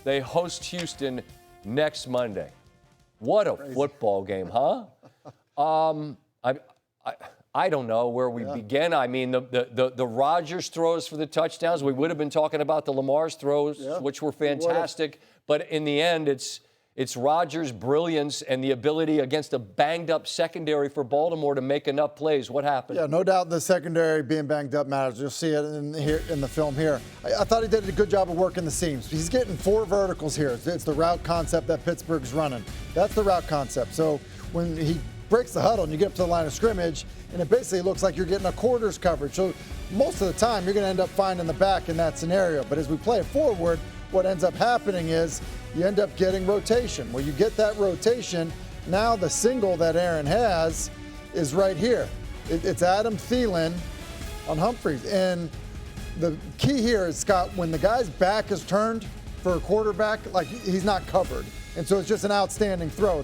They host Houston next Monday. What a football game, huh? I don't know where we begin. I mean, the Rodgers throws for the touchdowns. We would have been talking about the Lamar's throws, which were fantastic. But in the end, it's Rodgers' brilliance and the ability against a banged-up secondary for Baltimore to make enough plays. What happened? Yeah, no doubt the secondary being banged up matters. You'll see it in the film here. I thought he did a good job of working the seams. He's getting 4 verticals here. It's the route concept that Pittsburgh's running. That's the route concept. So when he breaks the huddle and you get up to the line of scrimmage, and it basically looks like you're getting a quarters coverage. So most of the time, you're going to end up finding the back in that scenario. But as we play it forward, what ends up happening is you end up getting rotation. Where you get that rotation, now the single that Aaron has is right here. It's Adam Thielen on Humphries. And the key here is, Scott, when the guy's back is turned for a quarterback, like he's not covered. And so it's just an outstanding throw.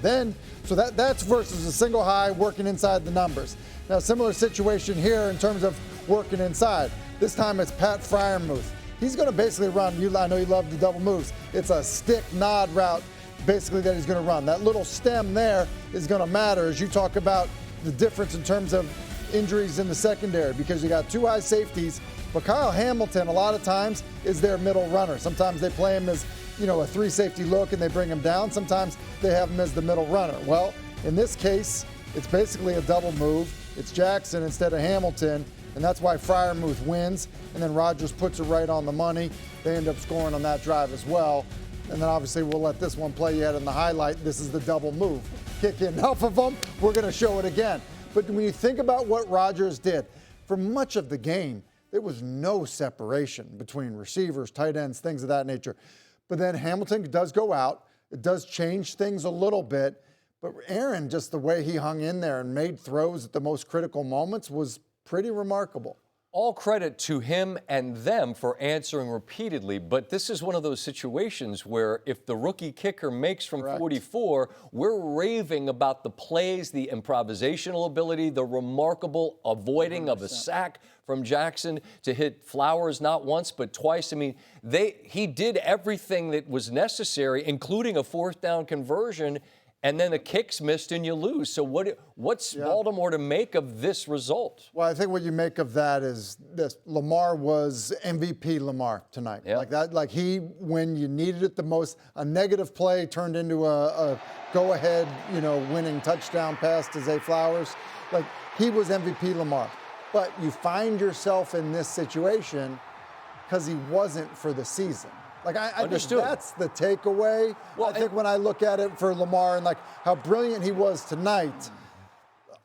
So that's versus a single high working inside the numbers. Now, similar situation here in terms of working inside. This time it's Pat Freiermuth. He's going to basically run, I know you love the double moves. It's a stick nod route basically that he's going to run. That little stem there is going to matter as you talk about the difference in terms of injuries in the secondary, because you got 2 high safeties, but Kyle Hamilton a lot of times is their middle runner. Sometimes they play him as, a 3 safety look and they bring him down. Sometimes they have him as the middle runner. Well, in this case, it's basically a double move. It's Jackson instead of Hamilton, and that's why Freiermuth wins, and then Rodgers puts it right on the money. They end up scoring on that drive as well. And then obviously we'll let this one play yet in the highlight. This is the double move. Kick enough of them, we're going to show it again. But when you think about what Rodgers did, for much of the game, there was no separation between receivers, tight ends, things of that nature. But then Hamilton does go out. It does change things a little bit. But Aaron, just the way he hung in there and made throws at the most critical moments was pretty remarkable. All credit to him and them for answering repeatedly, but this is one of those situations where if the rookie kicker makes from 44, we're raving about the plays, the improvisational ability, the remarkable avoiding 100%. Of a sack from Jackson to hit Flowers not once but twice. I mean, he did everything that was necessary, including a 4th down conversion, and then the kicks missed and you lose. So what's Baltimore to make of this result? Well, I think what you make of that is this. Lamar was MVP Lamar tonight. Yeah. Like that, like when you needed it the most, a negative play turned into a go-ahead, winning touchdown pass to Zay Flowers. Like, he was MVP Lamar. But you find yourself in this situation because he wasn't for the season. Like, I think that's the takeaway. Well, I think when I look at it for Lamar and, like, how brilliant he was tonight,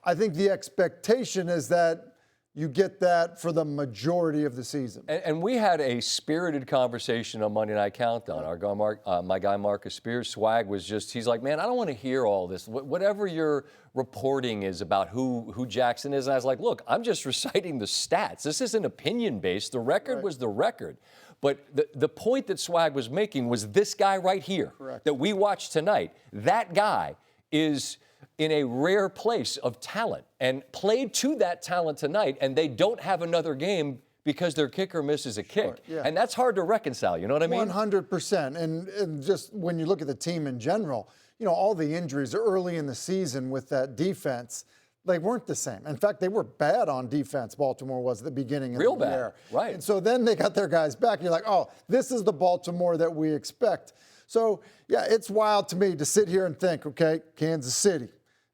I think the expectation is that you get that for the majority of the season. And we had a spirited conversation on Monday Night Countdown. Our guy, my guy Marcus Spears, Swag was just, he's like, man, I don't want to hear all this. Whatever your reporting is about who Jackson is. And I was like, look, I'm just reciting the stats. This isn't opinion-based. The record was the record. But the point that Swag was making was this guy right here that we watched tonight. That guy is in a rare place of talent and played to that talent tonight, and they don't have another game because their kicker misses a kick. And that's hard to reconcile, you know what I mean? 100%. And just when you look at the team in general, all the injuries early in the season with that defense, they weren't the same. In fact, they were bad on defense, Baltimore was at the beginning of the year. Right. And so then they got their guys back. And you're like, oh, this is the Baltimore that we expect. So, yeah, it's wild to me to sit here and think, okay, Kansas City,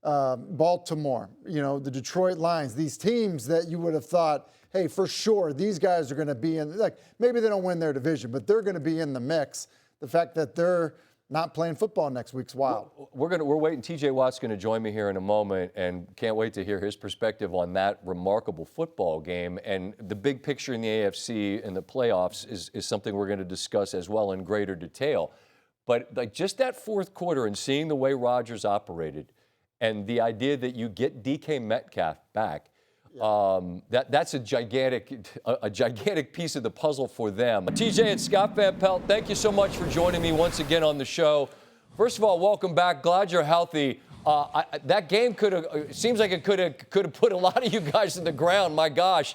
Baltimore, the Detroit Lions, these teams that you would have thought, hey, for sure, these guys are going to be in, like, maybe they don't win their division, but they're going to be in the mix. The fact that they're not playing football next week's wild. We're waiting. T.J. Watt's going to join me here in a moment, and can't wait to hear his perspective on that remarkable football game. And the big picture in the AFC and the playoffs is something we're going to discuss as well in greater detail. But like just that fourth quarter and seeing the way Rodgers operated, and the idea that you get DK Metcalf back, that's a gigantic piece of the puzzle for them. TJ and Scott Van Pelt, thank you so much for joining me once again on the show. First of all, welcome back. Glad you're healthy. That game could have. Seems like it could have put a lot of you guys to the ground. My gosh,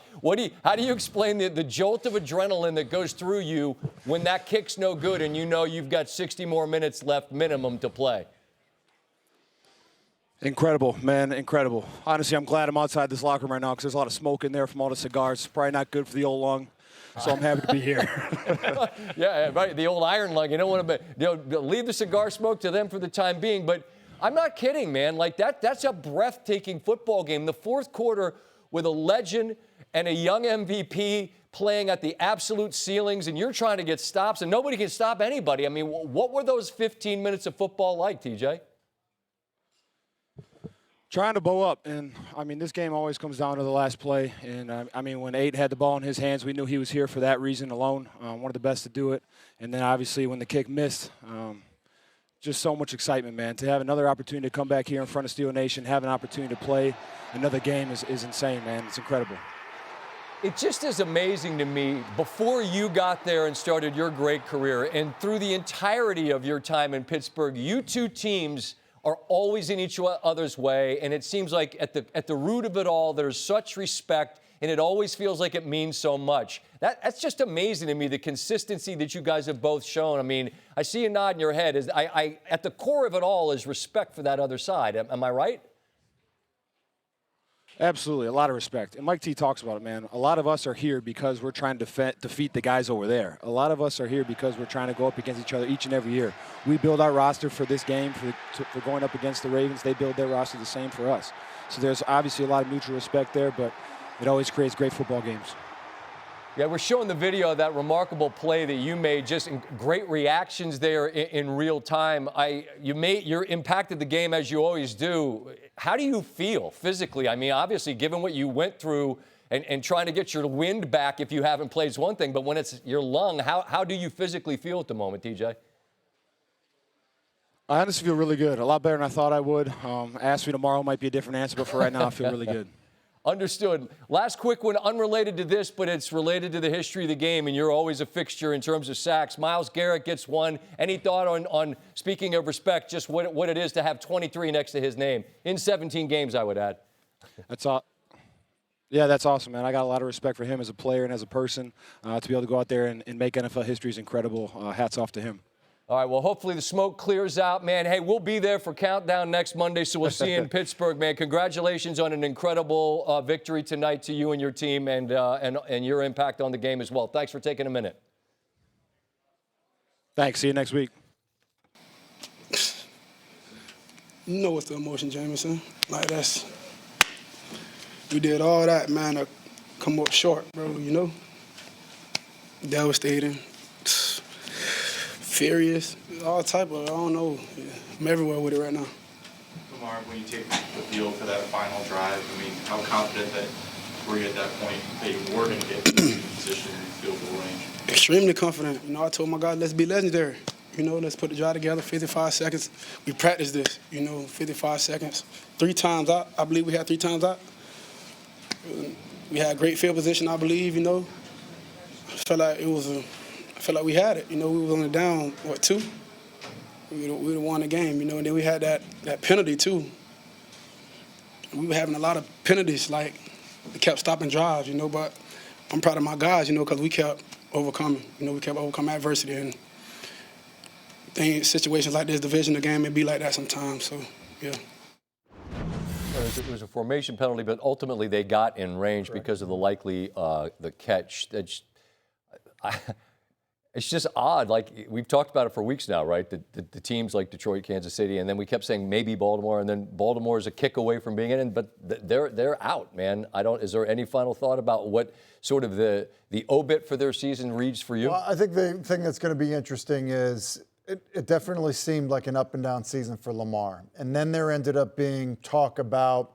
how do you explain the jolt of adrenaline that goes through you when that kick's no good and you know you've got 60 more minutes left minimum to play? Incredible, man, incredible. Honestly, I'm glad I'm outside this locker room right now because there's a lot of smoke in there from all the cigars. Probably not good for the old lung, so I'm happy to be here. Yeah, right. The old iron lung. You don't want to leave the cigar smoke to them for the time being. But I'm not kidding, man. Like that's a breathtaking football game. The fourth quarter with a legend and a young MVP playing at the absolute ceilings, and you're trying to get stops, and nobody can stop anybody. I mean, what were those 15 minutes of football like, TJ? Trying to bow up, and I mean, this game always comes down to the last play. And I mean, when Aiden had the ball in his hands, we knew he was here for that reason alone. One of the best to do it. And then obviously when the kick missed, just so much excitement, man. To have another opportunity to come back here in front of Steel Nation, have an opportunity to play another game is insane, man. It's incredible. It just is amazing to me, before you got there and started your great career, and through the entirety of your time in Pittsburgh, you two teams are always in each other's way, and it seems like at the root of it all, there's such respect, and it always feels like it means so much. That's just amazing to me, the consistency that you guys have both shown. I mean, I see you nodding your head. At the core of it all is respect for that other side. Am I right? Absolutely, a lot of respect. And Mike T talks about it, man. A lot of us are here because we're trying to defeat the guys over there. A lot of us are here because we're trying to go up against each other each and every year. We build our roster for this game, for going up against the Ravens. They build their roster the same for us. So there's obviously a lot of mutual respect there, but it always creates great football games. Yeah, we're showing the video of that remarkable play that you made, just great reactions there in real time. You impacted the game as you always do. How do you feel physically? I mean, obviously, given what you went through and trying to get your wind back if you haven't played is one thing, but when it's your lung, how do you physically feel at the moment, TJ? I honestly feel really good, a lot better than I thought I would. Ask me tomorrow might be a different answer, but for right now, I feel really good. Understood. Last quick one, unrelated to this, but it's related to the history of the game, and you're always a fixture in terms of sacks. Myles Garrett gets one. Any thought on speaking of respect, just what it is to have 23 next to his name in 17 games, I would add? That's all. Yeah, that's awesome, man. I got a lot of respect for him as a player and as a person. To be able to go out there and make NFL history is incredible. Hats off to him. All right, well, hopefully the smoke clears out, man. Hey, we'll be there for Countdown next Monday, so we'll see you in Pittsburgh, man. Congratulations on an incredible victory tonight to you and your team and your impact on the game as well. Thanks for taking a minute. Thanks. See you next week. You know what's the emotion, Jameson. Like, we did all that, man, to come up short, bro, you know? Devastating. Furious, all type of, I don't know. Yeah, I'm everywhere with it right now. Lamar, when you take the field for that final drive, I mean, how confident that were you at that point that you were going to get in position in field goal range? Extremely confident. You know, I told my guys, let's be legendary. You know, let's put the drive together, 55 seconds. We practiced this, you know, 55 seconds. 3 times out. I believe we had 3 times out. We had great field position, I believe, you know. I felt like we had it. You know, we were only down, 2? We would have won the game, you know, and then we had that penalty, too. We were having a lot of penalties, like, they kept stopping drives, you know, but I'm proud of my guys, you know, because we kept overcoming. You know, we kept overcoming adversity, and situations like this, division of game, it be like that sometimes, so, yeah. It was a formation penalty, but ultimately they got in range because of the likely the catch. It's just odd. Like, we've talked about it for weeks now, right? The teams like Detroit, Kansas City, and then we kept saying maybe Baltimore, and then Baltimore is a kick away from being in, but they're out, man. Is there any final thought about what sort of the obit for their season reads for you? Well, I think the thing that's going to be interesting is it definitely seemed like an up and down season for Lamar. And then there ended up being talk about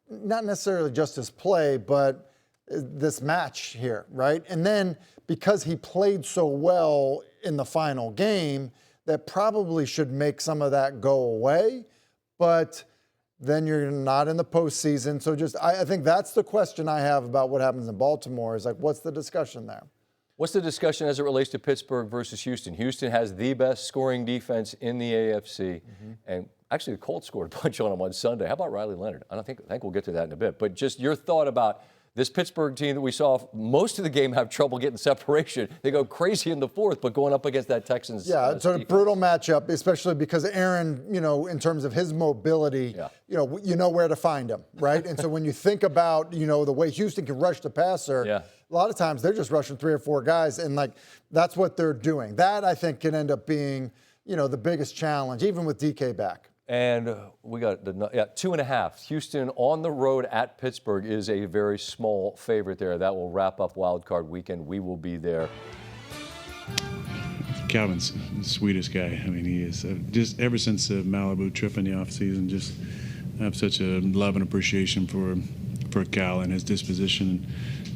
not necessarily just his play, but this match here, right? And then because he played so well in the final game, that probably should make some of that go away. But then you're not in the postseason. So I think that's the question I have about what happens in Baltimore is like, what's the discussion there? What's the discussion as it relates to Pittsburgh versus Houston? Houston has the best scoring defense in the AFC. Mm-hmm. And Actually, the Colts scored a bunch on them on Sunday. How about Riley Leonard? I think we'll get to that in a bit. But just your thought about this Pittsburgh team that we saw most of the game have trouble getting separation. They go crazy in the fourth, but going up against that Texans. Yeah, it's a brutal matchup, especially because Aaron, in terms of his mobility, you know where to find him, right? And so when you think about, the way Houston can rush the passer, a lot of times they're just rushing 3 or 4 guys, and that's what they're doing. That, I think, can end up being, the biggest challenge, even with DK back. And we got 2.5. Houston on the road at Pittsburgh is a very small favorite there. That will wrap up Wild Card Weekend. We will be there. Calvin's the sweetest guy. I mean, he is. Just ever since the Malibu trip in the offseason, just have such a love and appreciation for Cal and his disposition.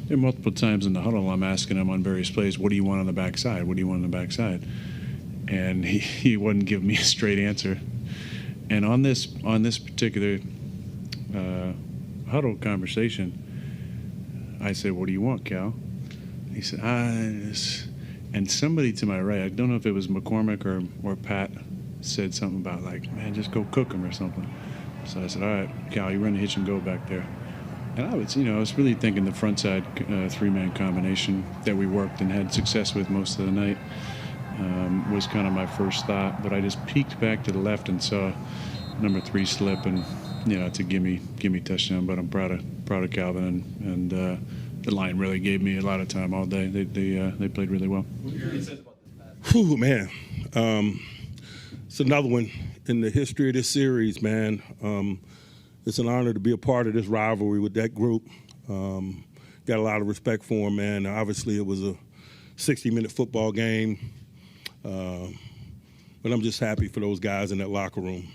There are multiple times in the huddle I'm asking him on various plays, what do you want on the backside? What do you want on the backside? And he wouldn't give me a straight answer. And on this particular huddle conversation, I said, what do you want, Cal? He said, and somebody to my right, I don't know if it was McCormick or Pat, said something about man, just go cook him or something. So I said, all right, Cal, you run the hitch and go back there. And I was really thinking the front side 3-man combination that we worked and had success with most of the night was kind of my first thought. But I just peeked back to the left and saw number 3 slip, and it's a gimme touchdown. But I'm proud of Calvin, and the line really gave me a lot of time all day. They played really well. Whew, man. It's another one in the history of this series, man. It's an honor to be a part of this rivalry with that group. Got a lot of respect for them, man. Obviously, it was a 60-minute football game. But I'm just happy for those guys in that locker room.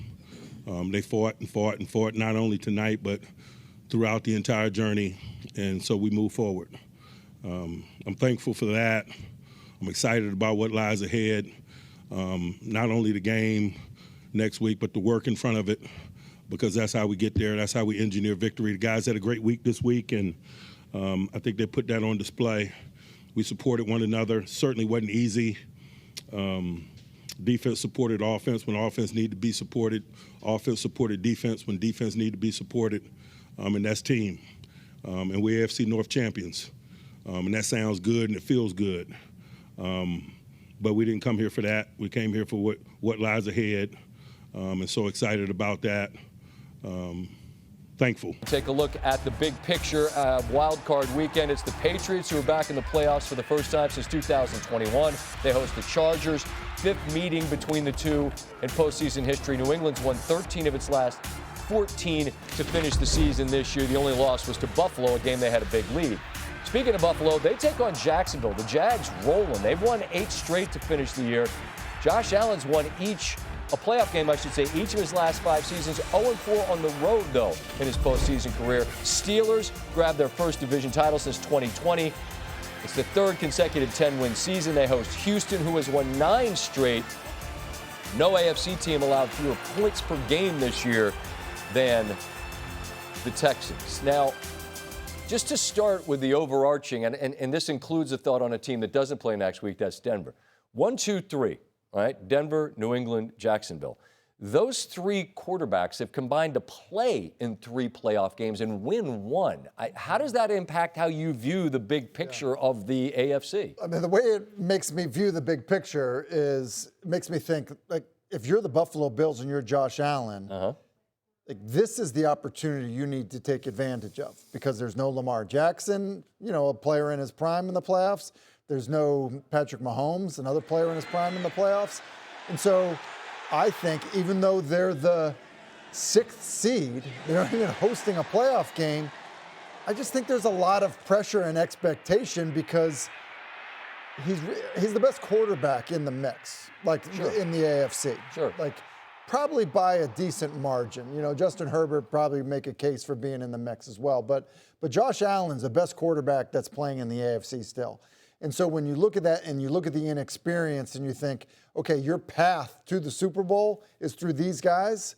They fought and fought and fought, not only tonight, but throughout the entire journey. And so we move forward. I'm thankful for that. I'm excited about what lies ahead. Not only the game next week, but the work in front of it, because that's how we get there. That's how we engineer victory. The guys had a great week this week, and I think they put that on display. We supported one another. Certainly wasn't easy. Defense supported offense when offense needed to be supported. Offense supported defense when defense needed to be supported. And that's team. And we're AFC North champions. And that sounds good and it feels good. But we didn't come here for that. We came here for what lies ahead. And so excited about that. Thankful. Take a look at the big picture. Wild Card Weekend. It's the Patriots who are back in the playoffs for the first time since 2021. They host the Chargers. 5th meeting between the two in postseason history. New England's won 13 of its last 14 to finish the season this year. The only loss was to Buffalo, a game they had a big lead. Speaking of Buffalo, they take on Jacksonville. The Jags rolling. They've won 8 straight to finish the year. Josh Allen's won a playoff game, I should say, each of his last 5 seasons. 0-4 on the road, though, in his postseason career. Steelers grabbed their first division title since 2020. It's the 3rd consecutive 10-win season. They host Houston, who has won 9 straight. No AFC team allowed fewer points per game this year than the Texans. Now, just to start with the overarching, and this includes a thought on a team that doesn't play next week, that's Denver. 1, 2, 3. All right, Denver, New England, Jacksonville. Those 3 quarterbacks have combined to play in 3 playoff games and win 1. How does that impact how you view the big picture of the AFC? I mean, the way it makes me view the big picture is, it makes me think, if you're the Buffalo Bills and you're Josh Allen, this is the opportunity you need to take advantage of, because there's no Lamar Jackson, a player in his prime in the playoffs. There's no Patrick Mahomes, another player in his prime in the playoffs. And so I think even though they're the 6th seed, they're not even hosting a playoff game, I just think there's a lot of pressure and expectation, because he's the best quarterback in the mix, in the AFC. Sure. Probably by a decent margin. Justin Herbert probably make a case for being in the mix as well. But Josh Allen's the best quarterback that's playing in the AFC still. And so when you look at that and you look at the inexperience and you think, okay, your path to the Super Bowl is through these guys,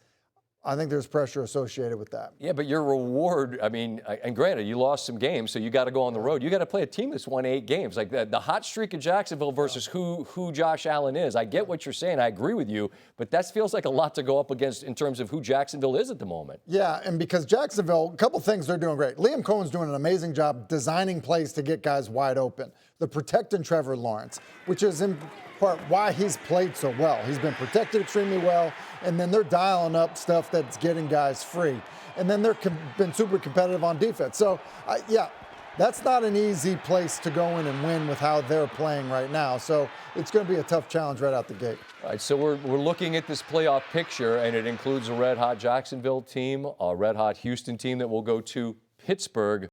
I think there's pressure associated with that. Yeah, but your reward, I mean, and granted, you lost some games, so you got to go on the road. You got to play a team that's won 8 games. Like the hot streak of Jacksonville versus who Josh Allen is. I get what you're saying. I agree with you, but that feels like a lot to go up against in terms of who Jacksonville is at the moment. Yeah, and because Jacksonville, a couple things they're doing great. Liam Cohen's doing an amazing job designing plays to get guys wide open. They're protecting Trevor Lawrence, which is in part why he's played so well. He's been protected extremely well, and then they're dialing up stuff that's getting guys free. And then they've been super competitive on defense. So, yeah, that's not an easy place to go in and win with how they're playing right now. So it's going to be a tough challenge right out the gate. All right, so we're looking at this playoff picture, and it includes a red-hot Jacksonville team, a red-hot Houston team that will go to Pittsburgh.